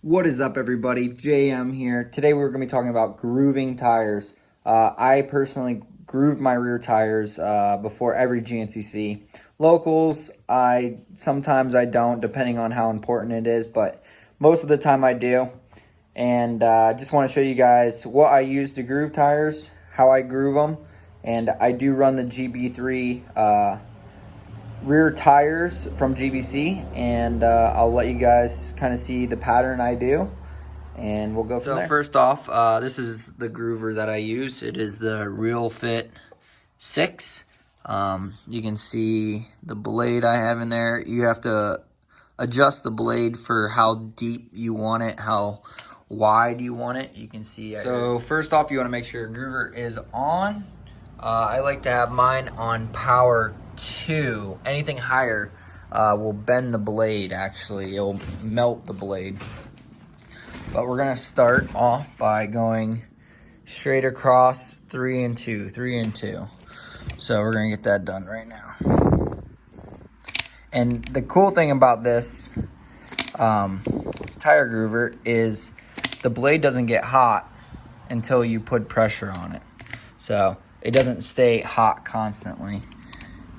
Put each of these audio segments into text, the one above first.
What is up, everybody? JM here. Today we're going to be talking about grooving tires. I personally groove my rear tires before every GNCC. Locals, sometimes I don't, depending on how important it is, but most of the time I do. And I just want to show you guys what I use to groove tires, how I groove them, and I do run the GB3 rear tires from GBC, and I'll let you guys kind of see the pattern I do, and we'll go from there. So first off, this is the groover that I use. It is the Real Fit 6. You can see the blade I have in there. You have to adjust the blade for how deep you want it, how wide you want it. You can see. So first off, you want to make sure your groover is on. I like to have mine on power 2. Anything higher will bend the blade. Actually, it'll melt the blade. But we're gonna start off by going straight across 3 and 2, 3 and 2. So we're gonna get that done right now. And the cool thing about this tire groover is the blade doesn't get hot until you put pressure on it. So it doesn't stay hot constantly.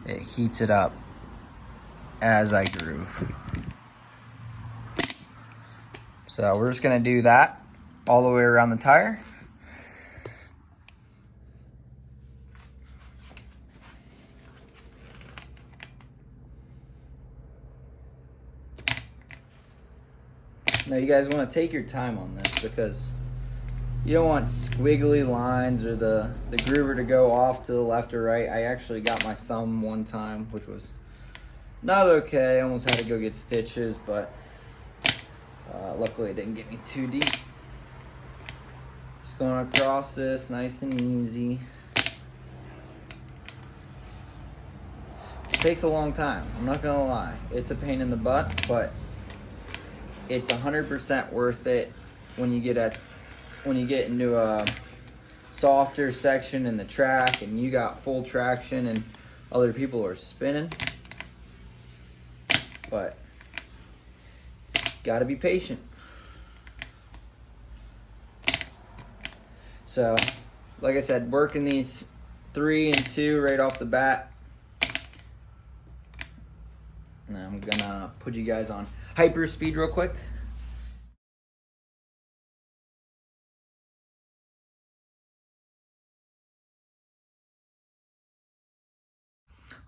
It heats it up as I groove. So we're just gonna do that all the way around the tire. Now you guys wanna take your time on this because you don't want squiggly lines or the groover to go off to the left or right. I actually got my thumb one time, which was not okay. I almost had to go get stitches, but luckily it didn't get me too deep. Just going across this nice and easy. It takes a long time, I'm not gonna lie. It's a pain in the butt, but it's 100% worth it when you get into a softer section in the track and you got full traction and other people are spinning. But gotta be patient. So like I said, working these 3 and 2 right off the bat. And I'm gonna put you guys on hyper speed real quick.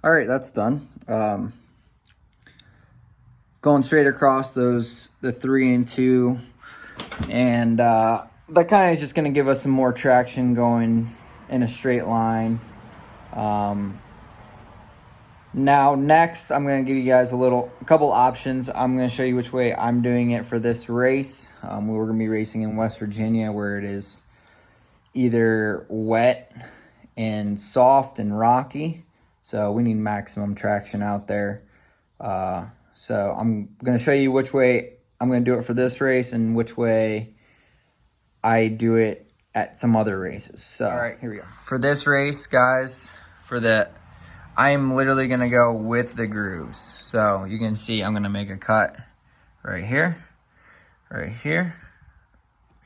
All right, that's done. Going straight across the 3 and 2, and that kind of is just going to give us some more traction going in a straight line. Now next, I'm going to give you guys a couple options. I'm going to show you which way I'm doing it for this race. We're going to be racing in West Virginia, where it is either wet and soft and rocky. So we need maximum traction out there. So I'm going to show you which way I'm going to do it for this race and which way I do it at some other races. So, all right, here we go. For this race, guys, I'm literally going to go with the grooves. So you can see I'm going to make a cut right here, right here,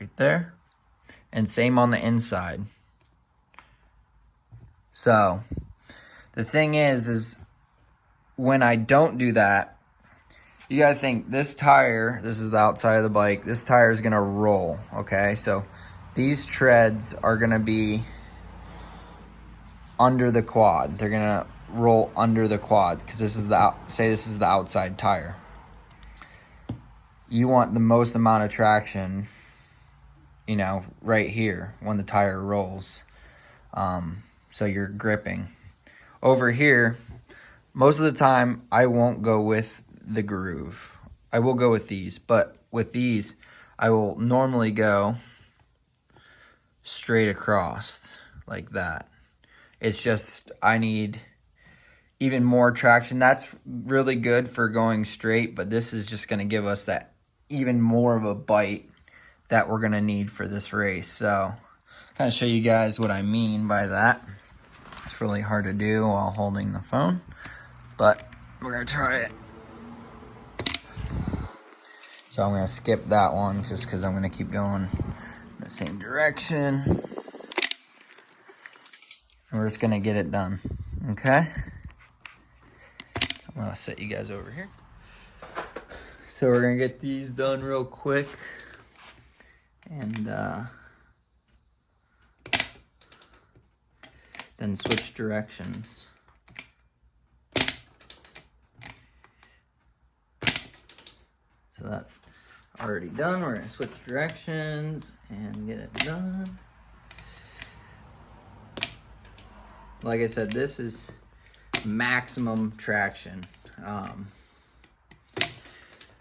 right there, and same on the inside. So the thing is when I don't do that, you gotta think this tire, this is the outside of the bike, this tire is gonna roll, okay? So these treads are gonna be under the quad. They're gonna roll under the quad because this is the outside tire. You want the most amount of traction, right here when the tire rolls. So you're gripping. Over here, most of the time, I won't go with the groove. I will go with these, but with these, I will normally go straight across like that. It's just, I need even more traction. That's really good for going straight, but this is just gonna give us that even more of a bite that we're gonna need for this race. So, kind of show you guys what I mean by that. It's really hard to do while holding the phone, but we're gonna try it. So I'm gonna skip that one just because I'm gonna keep going in the same direction. And we're just gonna get it done, okay? I'm gonna set you guys over here. So we're gonna get these done real quick. And then switch directions. So that's already done. We're gonna switch directions and get it done. Like I said, this is maximum traction.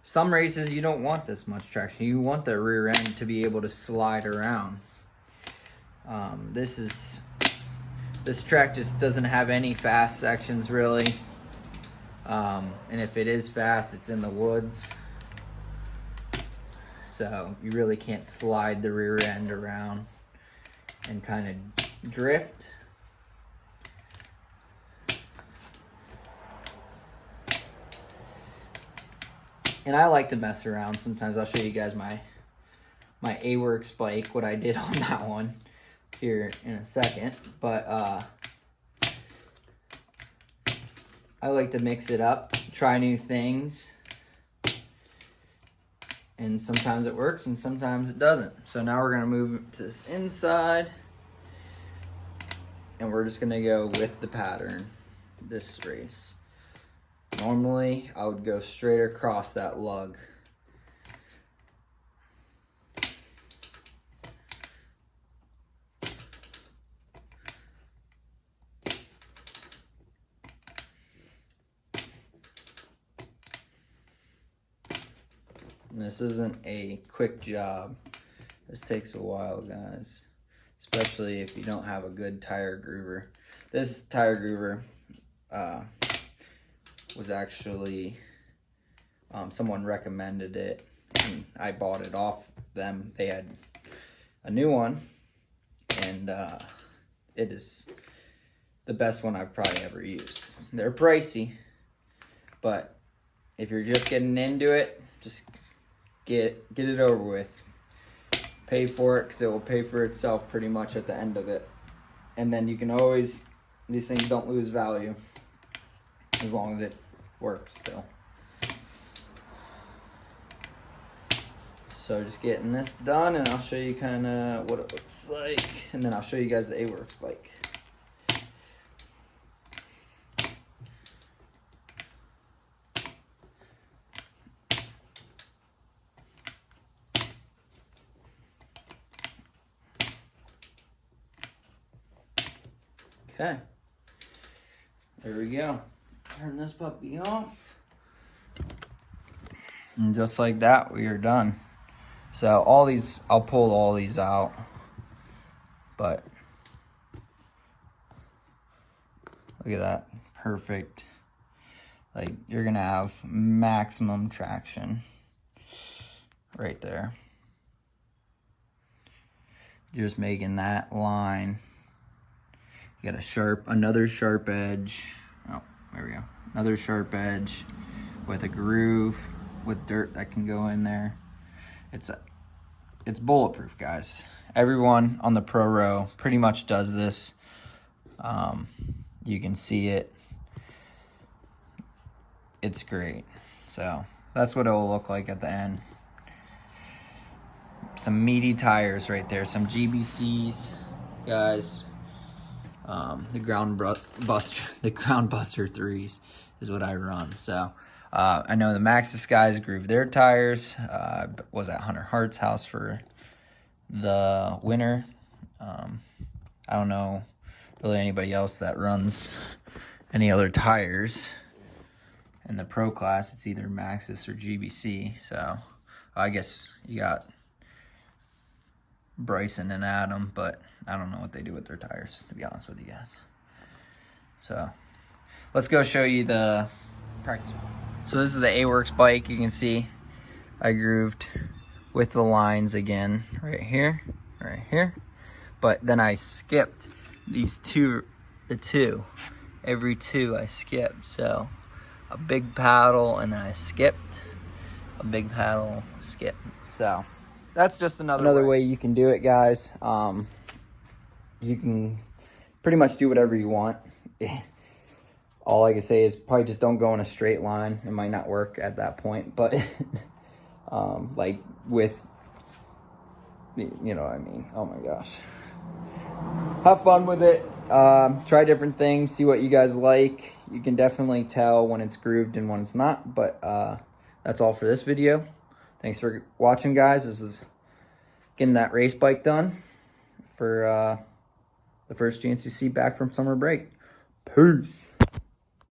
Some races you don't want this much traction. You want the rear end to be able to slide around. This track just doesn't have any fast sections really. And if it is fast, it's in the woods. So you really can't slide the rear end around and kind of drift. And I like to mess around. Sometimes I'll show you guys my A-Works bike, what I did on that one here in a second. But I like to mix it up, try new things. And sometimes it works and sometimes it doesn't. So now we're gonna move to this inside. And we're just gonna go with the pattern this race. Normally, I would go straight across that lug. And this isn't a quick job. This takes a while, guys. Especially if you don't have a good tire groover. This tire groover, was actually someone recommended it and I bought it off them. They had a new one and it is the best one I've probably ever used. They're pricey, but if you're just getting into it, just get it over with. Pay for it because it will pay for itself pretty much at the end of it. And then you can always, these things don't lose value as long as it works still. So just getting this done and I'll show you kind of what it looks like, and then I'll show you guys the A-Works bike. Okay, there we go. Turn this puppy off. And just like that, we are done. So all these, I'll pull all these out. But look at that, perfect. Like you're gonna have maximum traction right there. You're just making that line. You got another sharp edge. Oh, there we go. Another sharp edge with a groove with dirt that can go in there. It's bulletproof, guys. Everyone on the Pro Row pretty much does this. You can see it. It's great. So that's what it will look like at the end. Some meaty tires right there. Some GBCs, guys. The Ground Buster 3s is what I run. So I know the Maxxis guys groove their tires. Was at Hunter Hart's house for the winter. I don't know really anybody else that runs any other tires in the pro class. It's either Maxxis or GBC. So I guess you got Bryson and Adam, but I don't know what they do with their tires, to be honest with you guys. So let's go show you the practice. So this is the A-Works bike. You can see I grooved with the lines again right here, but then I skipped these every two I skipped. So a big paddle, and then I skipped a big paddle skip. So that's just another way you can do it, guys. You can pretty much do whatever you want. All I can say is probably just don't go in a straight line. It might not work at that point, but like with, you know what I mean. Oh my gosh. Have fun with it. Try different things, see what you guys like. You can definitely tell when it's grooved and when it's not, but that's all for this video. Thanks for watching, guys. This is getting that race bike done for the first GNCC back from summer break. Peace.